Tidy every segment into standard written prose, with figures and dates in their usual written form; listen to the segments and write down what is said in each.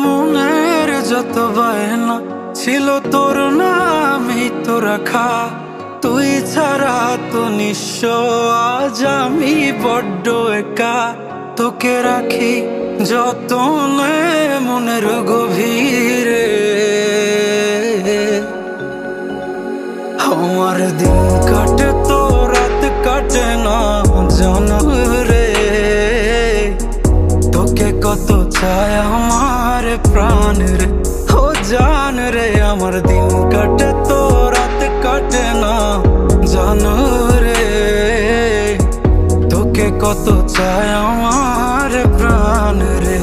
মনের যত বায়না ছিল তোর নামই তো রাখা। তুই ছাড়া তো নিঃস্ব আজ আমি বড্ড একা। তোকে রাখি যতনে মনের গভীরে। আমার দিন কাটে তো রাত কাটে না জানো রে। তোকে কত চায় আমার প্রাণ রে, ও জান রে। আমার দিন কাটে তো রাত কাটে না জানো রে। তোকে কত চায় আমার প্রাণ রে।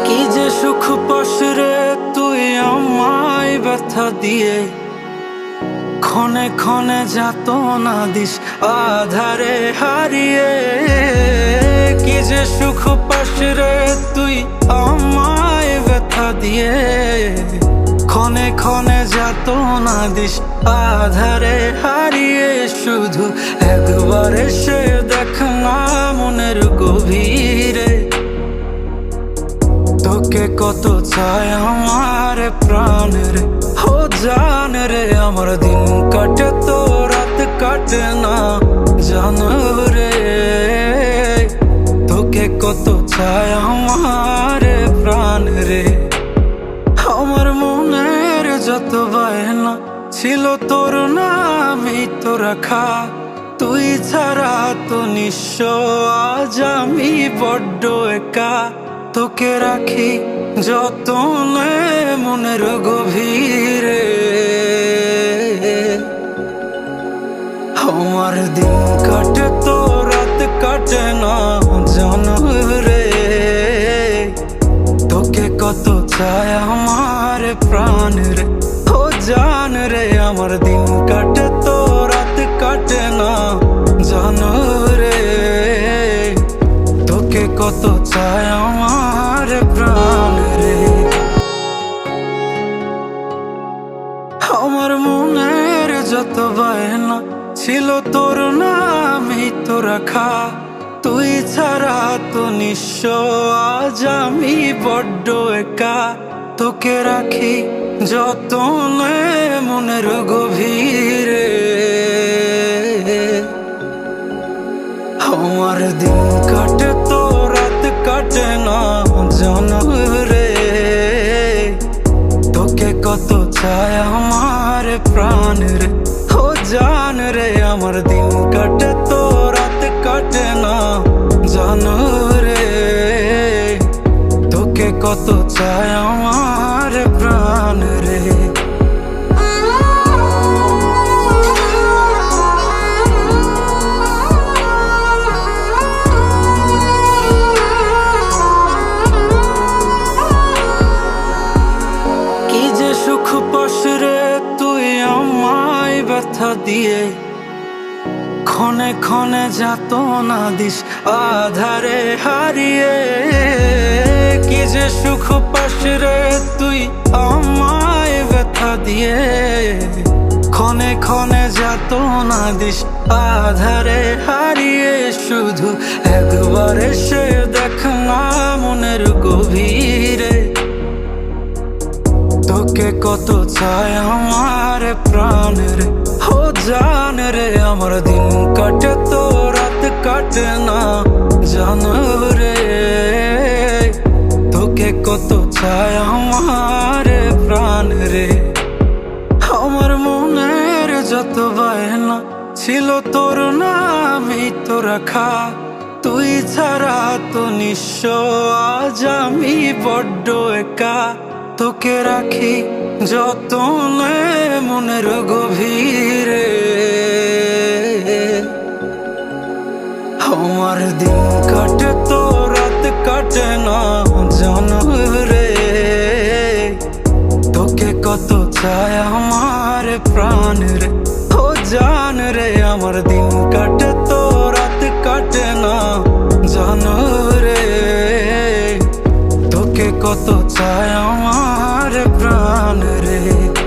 কি যে সুখ পাস রে তুই আমায় ব্যথা দিয়ে। ক্ষণে ক্ষণে যাত না দিস আধারে হারিয়ে। কি যে সুখ পাস রে তুই আমায় ব্যথা দিয়ে। ক্ষণে ক্ষণে যাত না দিস আধারে হারিয়ে। শুধু একবার এসে দেখ না মনের গভীরে। তোকে কত চায় আমার প্রাণ রে, ও জান রে। আমার দিন কাটে তো রাত কাটে না জানো রে। তোকে কত চায় আমার প্রাণ রে। আমার মনের যত বায়না ছিল তোর নামই তো রাখা। তুই ছাড়া তো নিঃস্ব আজ আমি বড্ড একা। তোকে রাখি যতনে মনের গভীরে। আমার দিন কাটে তো রাত কাটে না জানো রে। তোকে কত চায় আমার প্রাণ রে, ও জান রে। আমার দিন কাটে তো রাত কাটে না জানো রে। তোকে কত চায় আমার প্রাণ রে। আমার মনের যত বায়না ছিল তোর নামই তো রাখা। তুই ছাড়া তো নিঃস্ব আজ আমি বড্ড একা। তোকে রাখি যতনে মনের গভীরে। আমার দিন কাটে তো রাত কাটে না জানো রে। তোকে কত চায় আমার প্রাণ রে, ও জান রে। আমার দিন কাটে তো রাত কাটে না জানো রে। তোকে কত চায় আমার প্রাণ রে। আমার মনের যত বায়না ছিল তোর নামই তো রাখা। তুই ছাড়া তো নিঃস্ব আজ আমি বড্ড একা। তোকে রাখি যতনে মনের গভীরে। আমার দিন কাটে তো রাত কাটে না জানো রে। তোকে কত চায় আমার প্রাণ রে, ও জান রে। আমার দিন কাটে তো রাত কাটে না জানো আমার প্রাণ রে। কি যে সুখ পাস রে তুই আমায় ব্যথা দিয়ে। ক্ষণে ক্ষণে যাত না দিস আধারে হারিয়ে। কি যে সুখ পাস রে তুই আমায় ব্যথা দিয়ে। ক্ষণে ক্ষণে যাত না দিস আধারে হারিয়ে। শুধু একবার এসে দেখ না মনের গভীরে। তোকে কত চায় আমার প্রাণ রে, ও জান রে। আমার দিন কাটে তো রাত কাটে না জানো রে। তোকে কত চায় আমার প্রাণ রে। আমার মনের যত বায়না ছিল তোর নামই তো রাখা। তুই ছাড়া তো নিঃস্ব আজ আমি বড্ড একা। তোকে রাখি যতনে মনের গভীরে। আমার দিন কাটে তো রাত কাটে না জানো রে। তোকে কত চায় আমার প্রাণ রে, ও জান রে। আমার দিন কাটে তো রাত কাটে না জানো রে। তোকে কত চায় আমার প্রাণ রে।